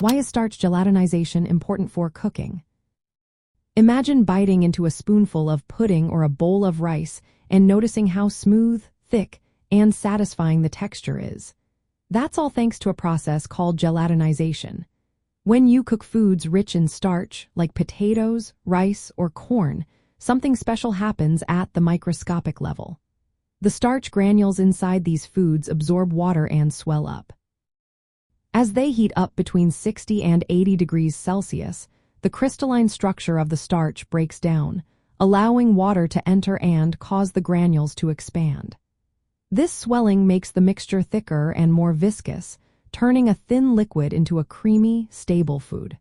Why is starch gelatinization important for cooking? Imagine biting into a spoonful of pudding or a bowl of rice and noticing how smooth, thick, and satisfying the texture is. That's all thanks to a process called gelatinization. When you cook foods rich in starch, like potatoes, rice, or corn, something special happens at the microscopic level. The starch granules inside these foods absorb water and swell up. As they heat up between 60 and 80 degrees Celsius, the crystalline structure of the starch breaks down, allowing water to enter and cause the granules to expand. This swelling makes the mixture thicker and more viscous, turning a thin liquid into a creamy, stable food.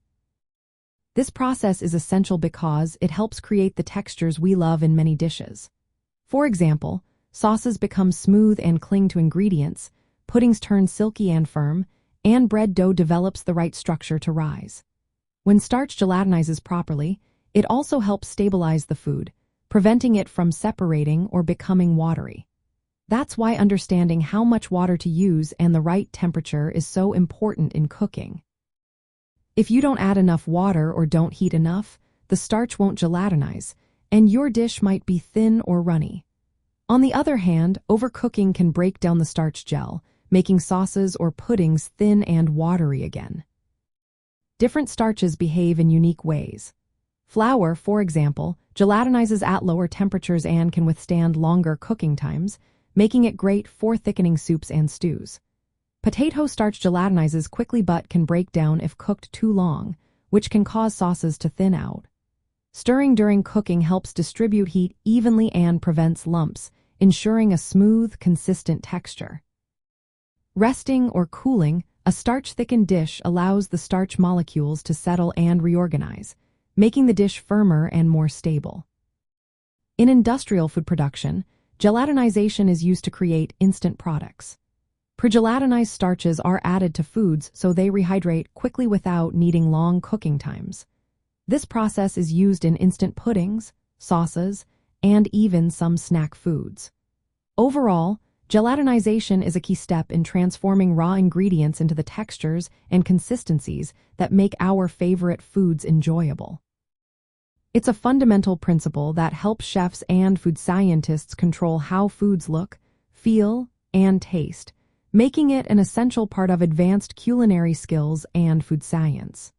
This process is essential because it helps create the textures we love in many dishes. For example, sauces become smooth and cling to ingredients, puddings turn silky and firm, and bread dough develops the right structure to rise. When starch gelatinizes properly, it also helps stabilize the food, preventing it from separating or becoming watery. That's why understanding how much water to use and the right temperature is so important in cooking. If you don't add enough water or don't heat enough, the starch won't gelatinize, and your dish might be thin or runny. On the other hand, overcooking can break down the starch gel, making sauces or puddings thin and watery again. Different starches behave in unique ways. Flour, for example, gelatinizes at lower temperatures and can withstand longer cooking times, making it great for thickening soups and stews. Potato starch gelatinizes quickly but can break down if cooked too long, which can cause sauces to thin out. Stirring during cooking helps distribute heat evenly and prevents lumps, ensuring a smooth, consistent texture. Resting or cooling, a starch-thickened dish allows the starch molecules to settle and reorganize, making the dish firmer and more stable. In industrial food production, gelatinization is used to create instant products. Pre-gelatinized starches are added to foods so they rehydrate quickly without needing long cooking times. This process is used in instant puddings, sauces, and even some snack foods. Overall, gelatinization is a key step in transforming raw ingredients into the textures and consistencies that make our favorite foods enjoyable. It's a fundamental principle that helps chefs and food scientists control how foods look, feel, and taste, making it an essential part of advanced culinary skills and food science.